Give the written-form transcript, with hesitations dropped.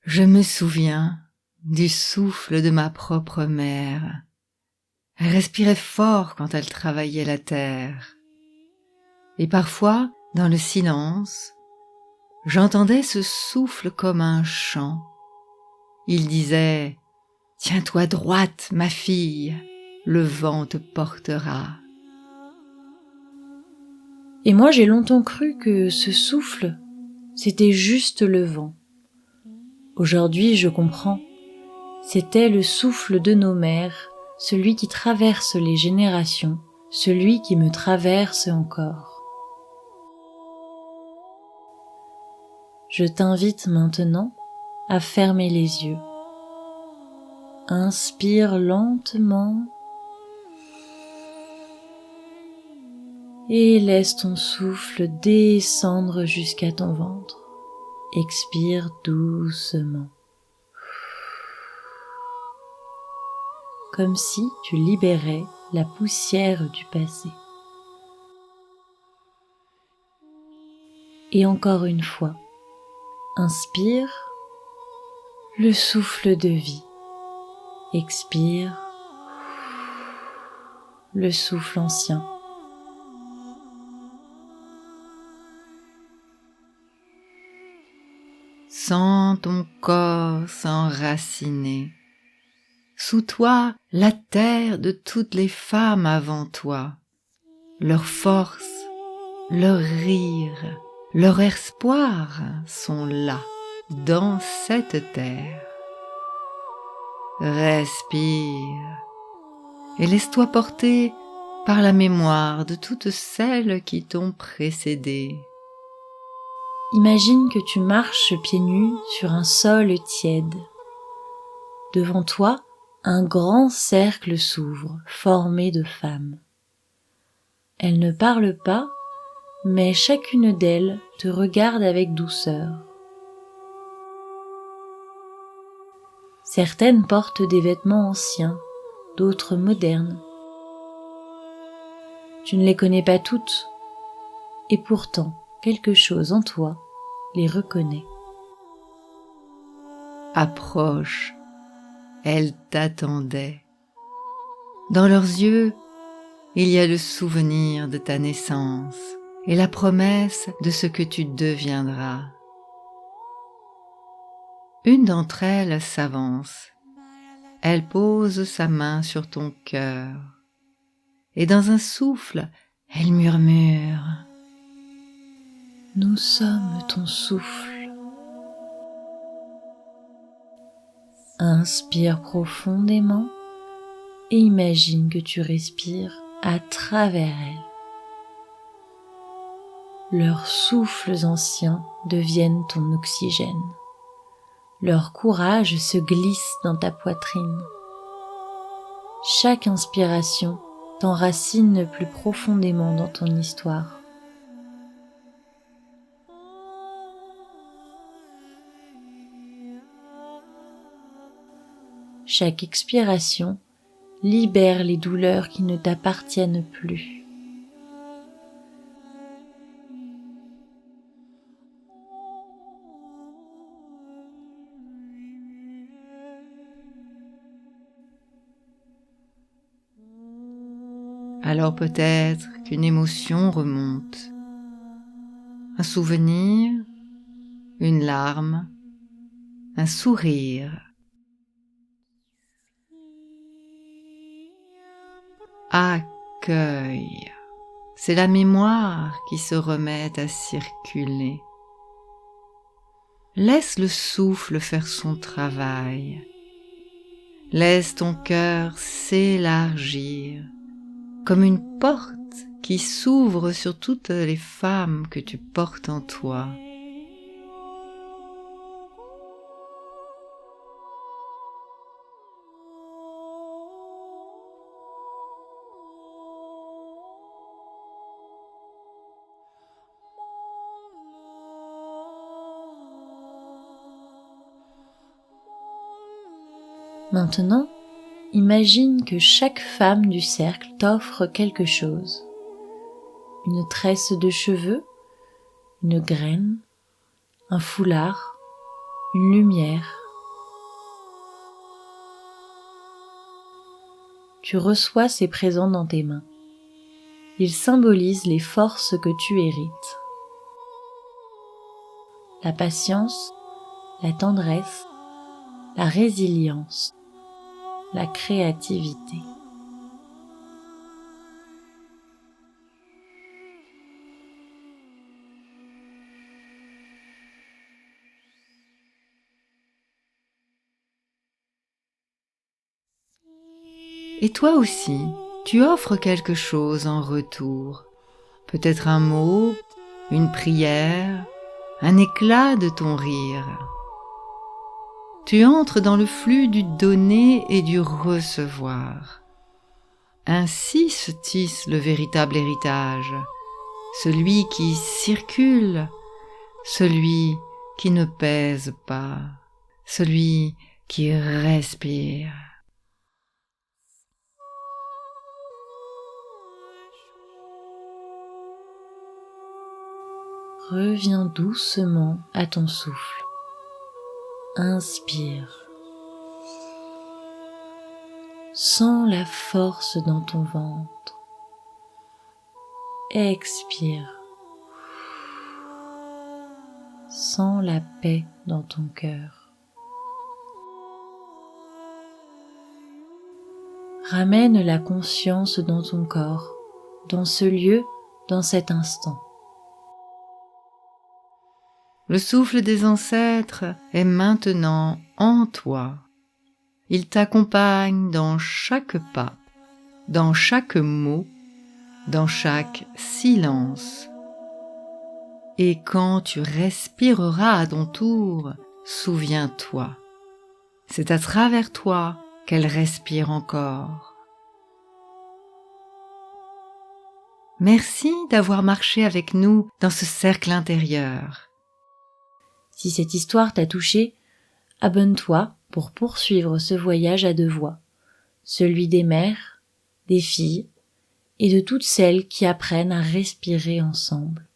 Je me souviens du souffle de ma propre mère. Elle respirait fort quand elle travaillait la terre. Et parfois, dans le silence, j'entendais ce souffle comme un chant. Il disait « Tiens-toi droite, ma fille, le vent te portera. » Et moi j'ai longtemps cru que ce souffle, c'était juste le vent. Aujourd'hui je comprends, c'était le souffle de nos mères, celui qui traverse les générations, celui qui me traverse encore. Je t'invite maintenant à fermer les yeux. Inspire lentement et laisse ton souffle descendre jusqu'à ton ventre. Expire doucement, comme si tu libérais la poussière du passé. Et encore une fois, inspire le souffle de vie. Expire le souffle ancien. Sens ton corps s'enraciner. Sous toi, la terre de toutes les femmes avant toi. Leur force, leur rire, leur espoir sont là, dans cette terre. Respire et laisse-toi porter par la mémoire de toutes celles qui t'ont précédé. Imagine que tu marches pieds nus sur un sol tiède. Devant toi, un grand cercle s'ouvre, formé de femmes. Elles ne parlent pas, mais chacune d'elles te regarde avec douceur. Certaines portent des vêtements anciens, d'autres modernes. Tu ne les connais pas toutes, et pourtant quelque chose en toi les reconnaît. Approche, elles t'attendaient. Dans leurs yeux, il y a le souvenir de ta naissance et la promesse de ce que tu deviendras. Une d'entre elles s'avance. Elle pose sa main sur ton cœur et dans un souffle, elle murmure « Nous sommes ton souffle. » Inspire profondément et imagine que tu respires à travers elles. Leurs souffles anciens deviennent ton oxygène. Leur courage se glisse dans ta poitrine. Chaque inspiration t'enracine plus profondément dans ton histoire. Chaque expiration libère les douleurs qui ne t'appartiennent plus. Alors peut-être qu'une émotion remonte, un souvenir, une larme, un sourire. Accueille, c'est la mémoire qui se remet à circuler. Laisse le souffle faire son travail. Laisse ton cœur s'élargir comme une porte qui s'ouvre sur toutes les femmes que tu portes en toi. Maintenant, imagine que chaque femme du cercle t'offre quelque chose. Une tresse de cheveux, une graine, un foulard, une lumière, tu reçois ces présents dans tes mains. Ils symbolisent les forces que tu hérites. La patience, la tendresse, la résilience, la créativité. Et toi aussi, tu offres quelque chose en retour. Peut-être un mot, une prière, un éclat de ton rire. Tu entres dans le flux du donner et du recevoir. Ainsi se tisse le véritable héritage, celui qui circule, celui qui ne pèse pas, celui qui respire. Reviens doucement à ton souffle. Inspire. Sens la force dans ton ventre. Expire. Sens la paix dans ton cœur. Ramène la conscience dans ton corps, dans ce lieu, dans cet instant. Le souffle des ancêtres est maintenant en toi. Il t'accompagne dans chaque pas, dans chaque mot, dans chaque silence. Et quand tu respireras à ton tour, souviens-toi, c'est à travers toi qu'elle respire encore. Merci d'avoir marché avec nous dans ce cercle intérieur. Si cette histoire t'a touché, abonne-toi pour poursuivre ce voyage à deux voix, celui des mères, des filles et de toutes celles qui apprennent à respirer ensemble.